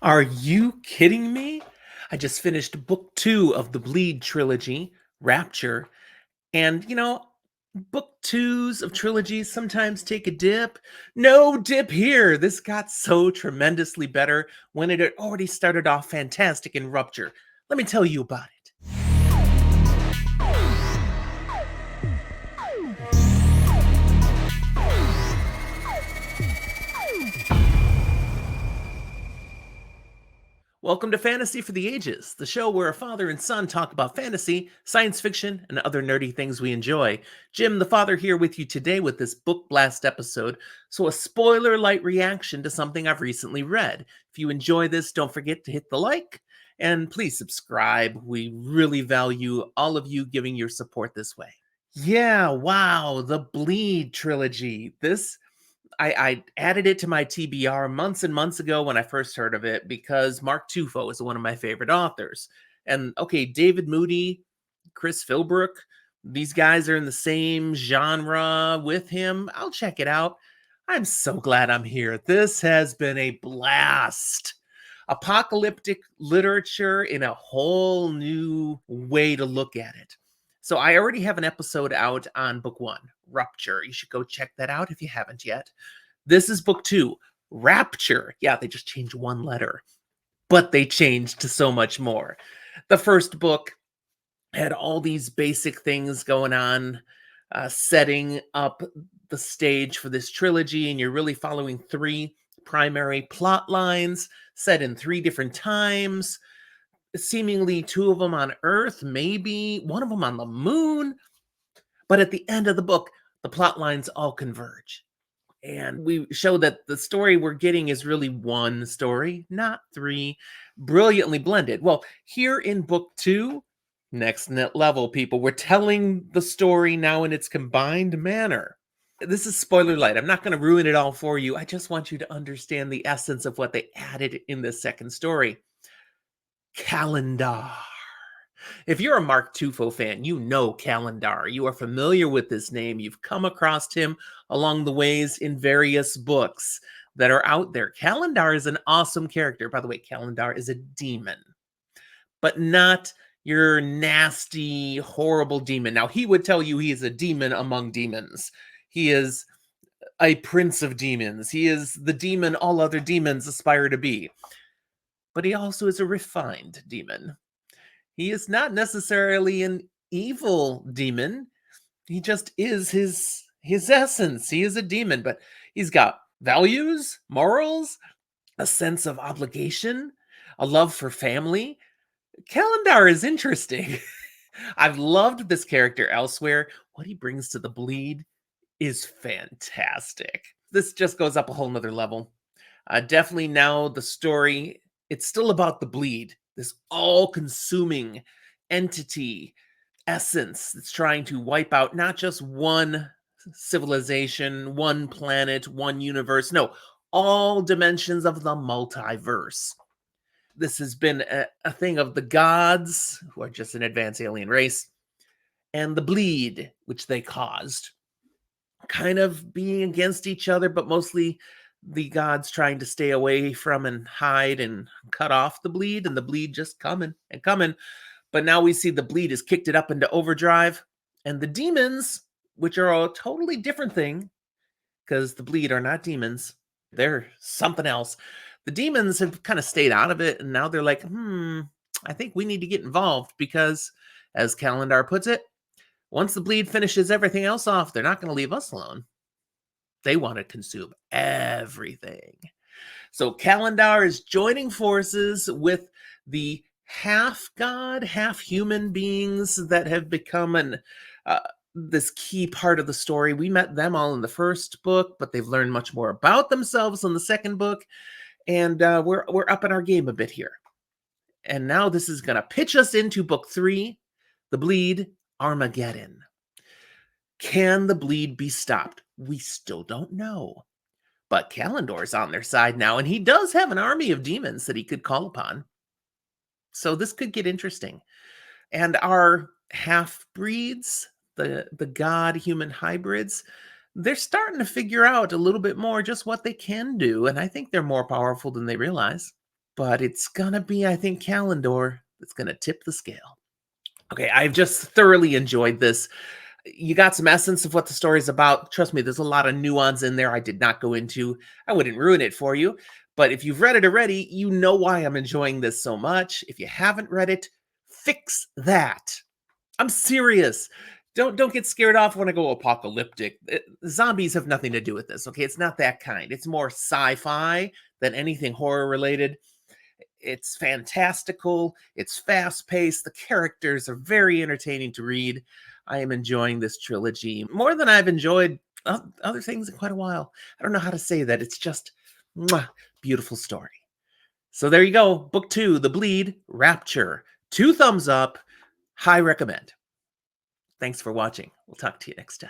Are you kidding me? I just finished book 2 of the Bleed Trilogy, Rapture, and book 2s of trilogies sometimes take a dip. No dip here. This got so tremendously better when it had already started off fantastic in Rupture. Let me tell you about it. Welcome to Fantasy for the Ages, the show where a father and son talk about fantasy, science fiction, and other nerdy things we enjoy. Jim, the father, here with you today with this book blast episode. So, a spoiler light reaction to something I've recently read. If you enjoy this, don't forget to hit the like and please subscribe. We really value all of you giving your support this way. Yeah, wow, the Bleed trilogy. I added it to my TBR months and months ago when I first heard of it because Mark Tufo is one of my favorite authors. And okay, David Moody, Chris Philbrook, these guys are in the same genre with him. I'll check it out. I'm so glad I'm here. This has been a blast. Apocalyptic literature in a whole new way to look at it. So I already have an episode out on book 1, Rupture. You should go check that out if you haven't yet. This is book 2, Rapture. Yeah, they just changed one letter, but they changed to so much more. The first book had all these basic things going on, setting up the stage for this trilogy, and you're really following 3 primary plot lines set in 3 different times, seemingly 2 of them on Earth, maybe one of them on the moon. But at the end of the book, the plot lines all converge. And we show that the story we're getting is really one story, not 3, brilliantly blended. Well, here in book 2, next net level, people, we're telling the story now in its combined manner. This is spoiler light. I'm not going to ruin it all for you. I just want you to understand the essence of what they added in this second story. Calendar. If you're a Mark Tufo fan, you know Calendar. You are familiar with this name. You've come across him along the ways in various books that are out there. Calendar is an awesome character. By the way, Calendar is a demon, but not your nasty, horrible demon. Now, he would tell you he is a demon among demons. He is a prince of demons. He is the demon all other demons aspire to be. But he also is a refined demon. He is not necessarily an evil demon. He just is his essence. He is a demon, but he's got values, morals, a sense of obligation, a love for family. Calendar is interesting. I've loved this character elsewhere. What he brings to the Bleed is fantastic. This just goes up a whole nother level. Definitely now the story, it's still about the Bleed, this all-consuming entity, essence that's trying to wipe out not just one civilization, one planet, one universe, no, all dimensions of the multiverse. This has been a thing of the gods, who are just an advanced alien race, and the Bleed, which they caused, kind of being against each other, but mostly the gods trying to stay away from and hide and cut off the Bleed, and the Bleed just coming and coming. But now we see the Bleed has kicked it up into overdrive, and the demons, which are a totally different thing, because the Bleed are not demons, they're something else. The demons have kind of stayed out of it, and now they're like, I think we need to get involved because, as Calendar puts it, once the Bleed finishes everything else off, they're not going to leave us alone. They want to consume everything. So Calendar is joining forces with the half god, half human beings that have become this key part of the story. We met them all in the first book, but they've learned much more about themselves in the second book, and we're upping our game a bit here. And now this is going to pitch us into book 3, The Bleed, Armageddon. Can the Bleed be stopped? We still don't know. But Kalandor's on their side now, and he does have an army of demons that he could call upon. So this could get interesting. And our half-breeds, the god-human hybrids, they're starting to figure out a little bit more just what they can do, and I think they're more powerful than they realize. but it's gonna be, I think, Calendar that's gonna tip the scale. Okay, I've just thoroughly enjoyed this. You got some essence of what the story's about. Trust me, there's a lot of nuance in there I did not go into. I wouldn't ruin it for you, but if you've read it already, you know why I'm enjoying this so much. If you haven't read it, fix that. I'm serious. Don't get scared off when I go apocalyptic. Zombies have nothing to do with this, okay? It's not that kind. It's more sci-fi than anything horror related. It's fantastical. It's fast-paced. The characters are very entertaining to read. I am enjoying this trilogy more than I've enjoyed other things in quite a while. I don't know how to say that. It's just mwah, beautiful story. So there you go. Book 2, The Bleed, Rapture. 2 thumbs up. High recommend. Thanks for watching. We'll talk to you next time.